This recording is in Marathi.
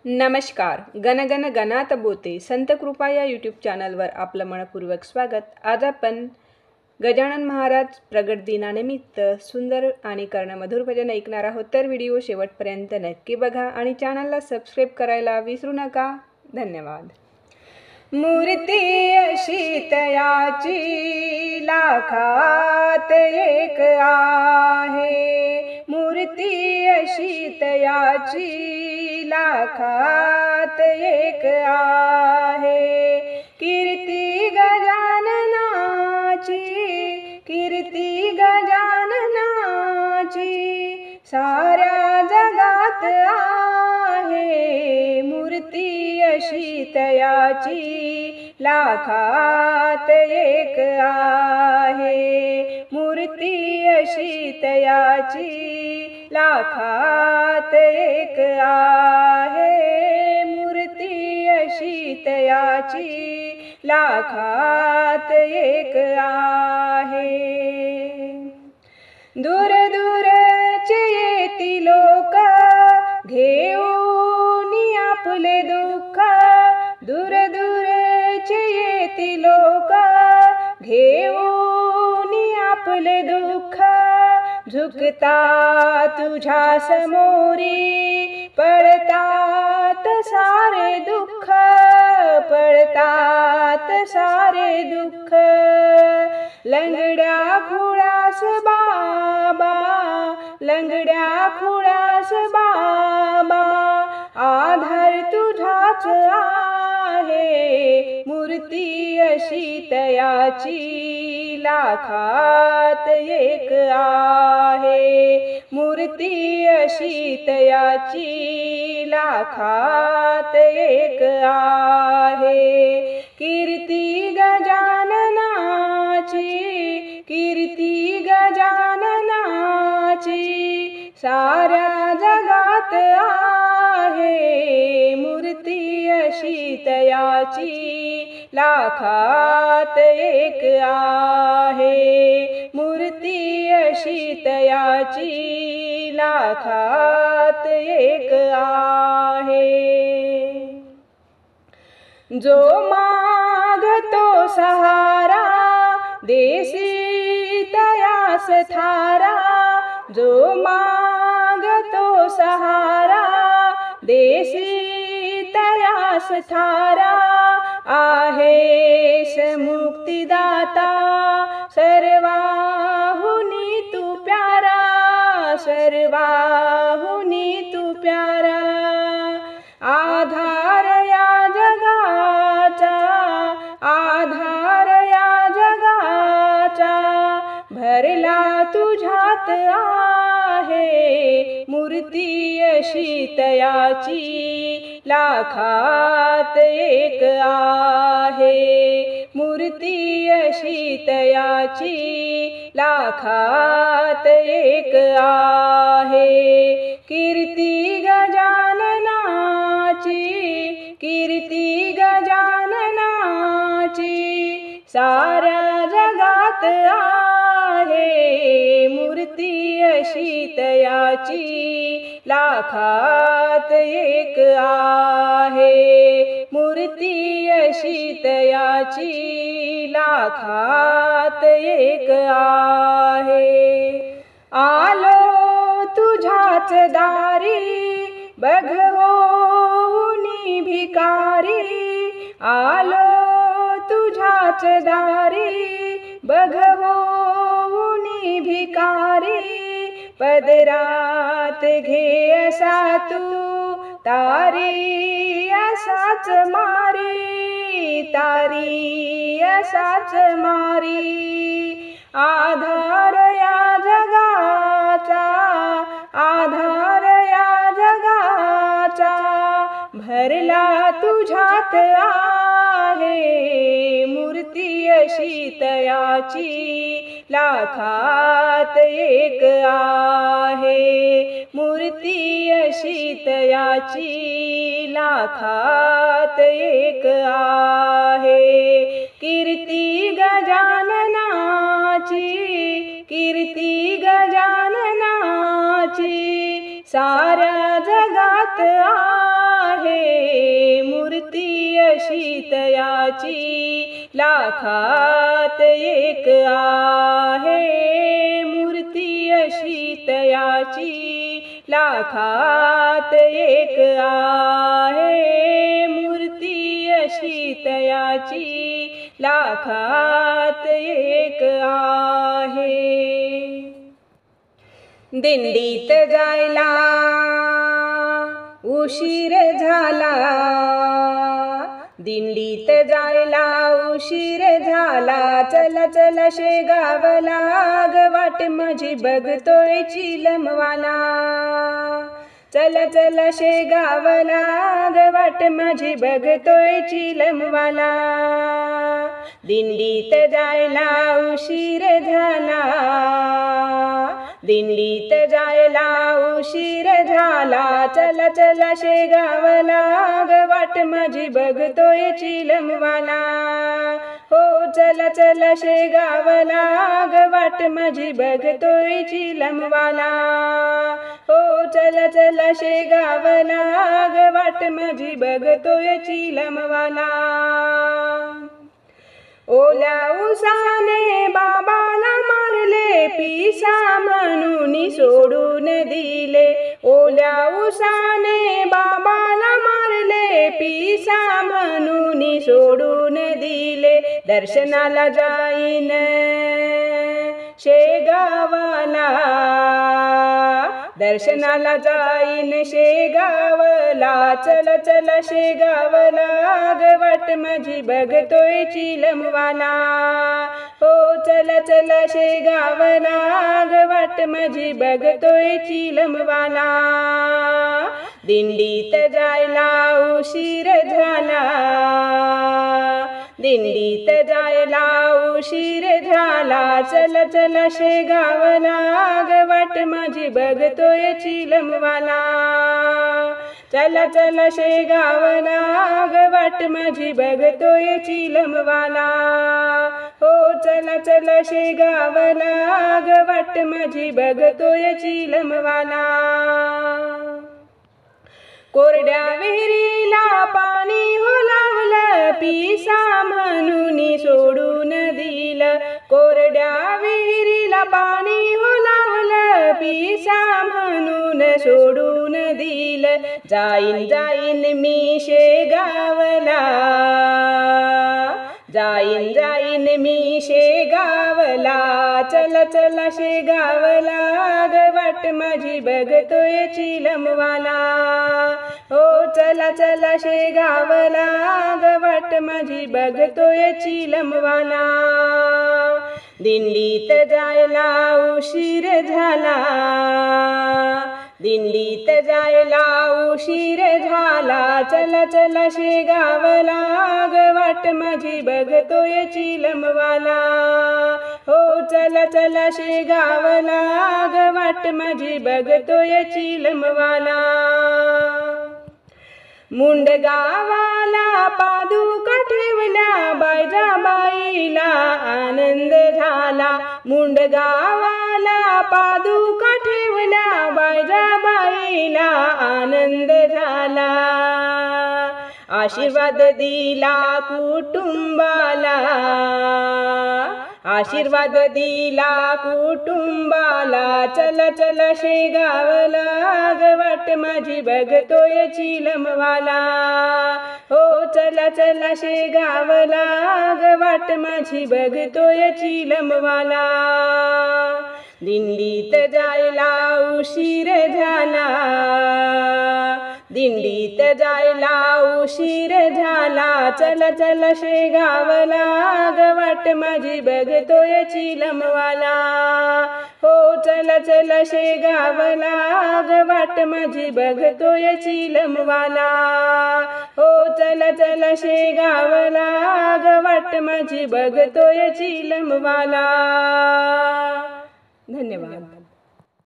नमस्कार. गणगण गणात बोते संत कृपा या यूट्यूब चॅनलवर आपलं मनपूर्वक स्वागत. आज आपण गजानन महाराज प्रगट दिनानिमित्त सुंदर आणि कर्णमधुर भजन ऐकणार आहोत. तर व्हिडिओ शेवटपर्यंत नक्की बघा आणि चॅनलला सबस्क्राईब करायला विसरू नका. धन्यवाद. मूर्ती अशी तयाची लाखात एक आहे, मूर्ती अशी तयाची लाखात एक आहे. कीर्ती गजाननाची, कीर्ती गजाननाची साऱ्या जगात आहे. मूर्ती अशी तयाची लाखात एक आहे, मूर्ती अशी तयाची लाखात एक आहे. मूर्ती अशी तयाची लाखात एक आहे. दूर दूरचे येती लोक घेऊन आपले दुःख, दूर दूरचे येती लोक घेऊन आपले दुःख. झुकता तुझ्या समोरी पडतात सारे दुःख, पडतात सारे दुःख. लंगड्या खुळास बाबा, लंगड्या खुळास बाबा आधार तुझाच आहे. मूर्ती अशी तयाची लाखात एक आहे, मूर्ती अशी तयाची लाखात एक आहे. कीर्ती गजाननाची, कीर्ती गजाननाची साऱ्या जगात आहे. मूर्ती अशी तयाची लाखात एक आहे, मूर्ती अशी तयाची लाखात एक आहे. जो मागतो सहारा देसी तयास थारा, जो मागतो सहारा देसी तयास थारा. आहेस मुक्तिदाता सर्वाहुनी तू प्यारा, सर्वाहुनी तू प्यारा. आधार या जगाचा, आधार या जगाचा भरला तुझ्यात आहे. मूर्ती अशी तयाची लाखात एक आहे, मूर्ती अशी तयाची लाखात एक आहे. कीर्ती गजाननाची, कीर्ती गजाननाची साऱ्या जगात आहे. मूर्ती अशी तयाची लाखात एक आहे, मूर्ती अशी तयाची लाखात एक आहे. आलो तुझ्याच दारी बघ होऊनी भिकारी, आलो तुझ्याच दारी बघ होऊनी भिकारी. पदरात घे असा तू तारी असाच मारी, तारी असाच मारी. आधार या जगाचा, आधार या जगाचा भरला तुझ्यात आहे. मूर्ती अशी तयाची लाखात एक आहे, मूर्ती अशी तयाची लाखात एक आहे. कीर्ती गजाननाची, कीर्ती गजाननाची साऱ्या जगात आहे. लाखात एक आहे मूर्ती अशी तयाची, लाखात एक आहे मूर्ती अशी तयाची, लाखात एक आहे। दिंडीत जायला उशीर झाला, दिंडीत जायला उशीर झाला, चला चला शेगावला ग वाट माझी बघतोय चिलमवाला, चला चला शेगावला ग वाट माझी बघतोय चिलमवाला। दिंडीत जायला उशीर झाला, दिंडीत जायला उशीर झाला, चला चला शेगावला ग वाट माझी बघतोय चिलमवाला, हो चला चला शेगावला ग वाट माझी बघतोय चिलमवाला, हो चला चला शेगावला ग वाट माझी बघतोय चिलमवाला। ओल्या उसाने बाबाला मारले, पिसा म्हणून सोडून दिले, ओल्या उसाने बाबाला मारले, पिसा म्हणून सोडून दिले, दर्शनाला जाईन शेगावला, दर्शनाला जाईन शेगावला, चला चला शेगावला ग वाट माझी बघतोय चिलमवाला, हो चला चला शेगावला ग वाट माझी बघतोय चिलमवाला। दिंडीत जायला उशीर झाला, दिंडीत जायला उशीर झाला, चला चला शेगावला ग वाट माझी बघतोय चिलमवाला, चला चला शेगावला ग वाट माझी बघतोय चिलमवाला, हो चला चला शेगावला ग वाट माझी बघतोय चिलमवाला। कोरड्या विहिरीला पाणी हो लावलं, पिसा म्हणून सोडून दिलं, कोरड्या विहिरीला पाणी हो लावलं, पिसा म्हणून सोडून दिलं, जाईन जाईन मी शेगावला, जाईन जाईन मी शेगावला, चला चला शेगावला ग वाट माझी बघतोय चिलमवाला, हो चला चला शेगावला ग वाट माझी बघतोय चिलमवाला। दिंडीत जायला उशीर झाला, दिंडीत जायला उशीर झाला, चला चला शेगावला ग वाट माझी बघतोय चिलमवाला, हो चला चला शेगावला ग वाट माझी बघतोय चिलमवाला। मुंडगावाला पादुका ठेवल्या, बायजाबाईला आनंद झाला, मुंडगावाला पादुका ठेवल्या, बायजाबाईला आनंद झाला, आशीर्वाद दिला कुटुंबाला, आशीर्वाद दिला कुटुंबाला, चला चला शेगावला ग वाट माझी बघतोय चिलमवाला, हो चला चला शेगावला ग वाट माझी बघतोय चिलमवाला। दिंडीत जायला उशीर झाला, दिंडीत जायला उशीर झाला, चला चला शेगावला ग वाट माझी बघतोय चिलमवाला, हो चला चला शेगावला ग वाट माझी बघतोय चिलमवाला, हो चला चला शेगावला ग वाट माझी बघतोय चिलमवाला। धन्यवाद।